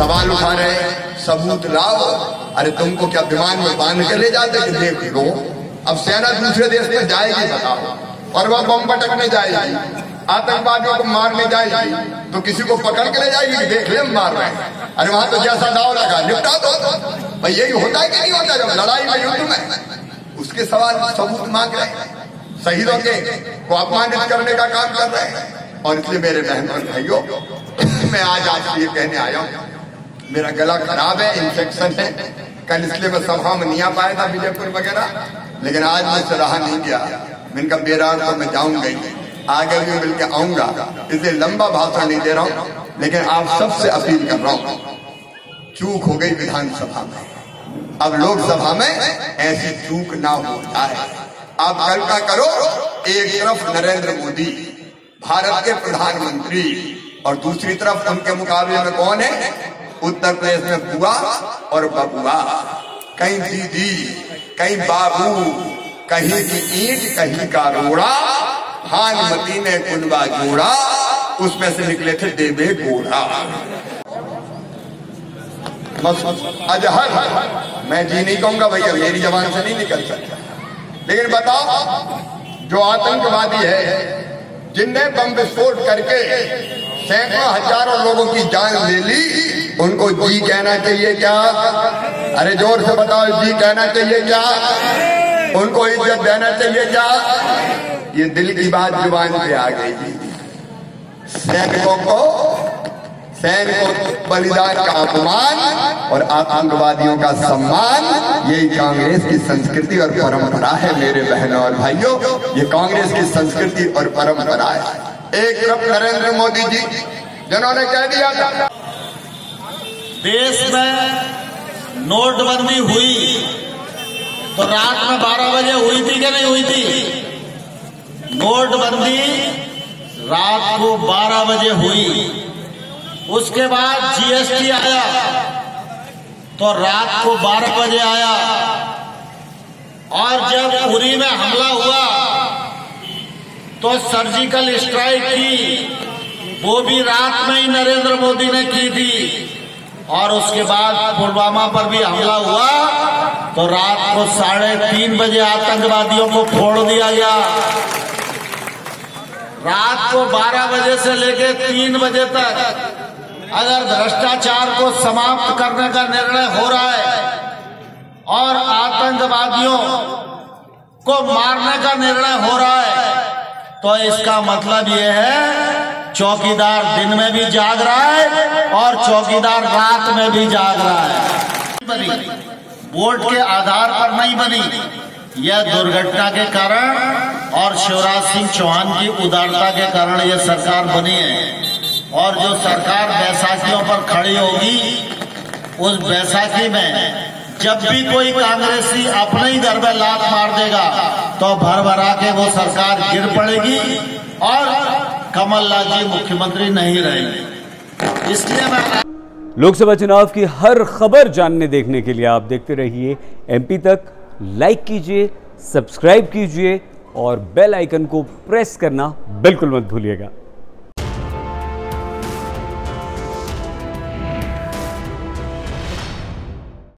सवाल उठा रहे हैं, सबूत लाओ। अरे तुमको क्या विमान में बांध के ले जाते कि देख लो? अब सेना दूसरे देश में जाएगी बताओ, और वह बम पटकने जाएगी, आतंकवादियों को मारने जाएगी, तो किसी को पकड़ के ले जाएगी कि देख ले हम मार रहे हैं? अरे वहां तो जैसा दाव लगा निपटा दो। भाई यही होता है कि नहीं होता जब लड़ाई में, युद्ध में? उसके सवाल सबूत मांग रहे हैं, शहीदों के को अपमानित करने का काम कर रहे हैं। और इसलिए मेरे बहन और भाइयों, मैं आज आपसे ये कहने आया हूँ, मेरा गला खराब है, इन्फेक्शन है। कल इसलिए मैं सभा में नहीं आ पाया था विजयपुर वगैरह, लेकिन आज मुझसे रहा नहीं गया। मैंने कहा बेरार तो मैं जाऊंगा ही, आगे भी मिलकर आऊंगा, इसलिए लंबा भाषण नहीं दे रहा हूं। लेकिन आप सबसे अपील कर रहा हूं, चूक हो गई विधानसभा में, अब लोकसभा में ऐसी चूक ना हो जाए। आप कल्पना करो, एक तरफ नरेंद्र मोदी भारत के प्रधानमंत्री, और दूसरी तरफ उनके मुकाबले में कौन है? उत्तर प्रदेश में बुआ और बबुआ, कहीं दीदी, कहीं बाबू, कहीं की ईंट कहीं का रोड़ा, भानुमती ने कुनबा जोड़ा, उसमें से निकले थे देवे गोड़ा। अजहर मैं जी नहीं कहूंगा भैया, मेरी जबान से नहीं निकल सकता। लेकिन बताओ, जो आतंकवादी है, जिनने बम विस्फोट करके सैकड़ों हजारों लोगों की जान ले ली, उनको जी कहना चाहिए क्या? अरे जोर से बताओ, जी कहना चाहिए क्या? उनको इज्जत देना चाहिए क्या? ये दिल की बात जुबान पे आ गई। सैनिकों को बलिदान का अपमान और आतंकवादियों का सम्मान, यही कांग्रेस की संस्कृति और परंपरा है मेरे बहनों और भाइयों। ये कांग्रेस की संस्कृति और परंपरा है। एक तरफ नरेंद्र मोदी जी, जिन्होंने कह दिया था देश में नोटबंदी हुई तो रात में 12 बजे हुई थी कि नहीं हुई थी? नोटबंदी रात को 12 बजे हुई। उसके बाद जीएसटी आया तो रात को 12 बजे आया, और जब उरी में हमला हुआ तो सर्जिकल स्ट्राइक की, वो भी रात में ही नरेंद्र मोदी ने की थी। और उसके बाद पुलवामा पर भी हमला हुआ तो रात को 3:30 बजे आतंकवादियों को फोड़ दिया गया। रात को 12 बजे से लेकर 3 बजे तक अगर भ्रष्टाचार को समाप्त करने का निर्णय हो रहा है और आतंकवादियों को मारने का निर्णय हो रहा है, तो इसका मतलब ये है चौकीदार दिन में भी जाग रहा है और चौकीदार रात में भी जाग रहा है। वोट के आधार पर नहीं बनी, यह दुर्घटना के कारण और शिवराज सिंह चौहान की उदारता के कारण यह सरकार बनी है। और जो सरकार बैसाखियों पर खड़ी होगी, उस बैसाखी में जब भी कोई कांग्रेसी अपने ही घर में लात मार देगा तो भर भरा के वो सरकार गिर पड़ेगी और कमलनाथ जी मुख्यमंत्री नहीं रहेंगे। इसलिए मैं लोकसभा चुनाव की हर खबर जानने देखने के लिए आप देखते रहिए MP तक। लाइक कीजिए, सब्सक्राइब कीजिए और बेल आइकन को प्रेस करना बिल्कुल मत भूलिएगा।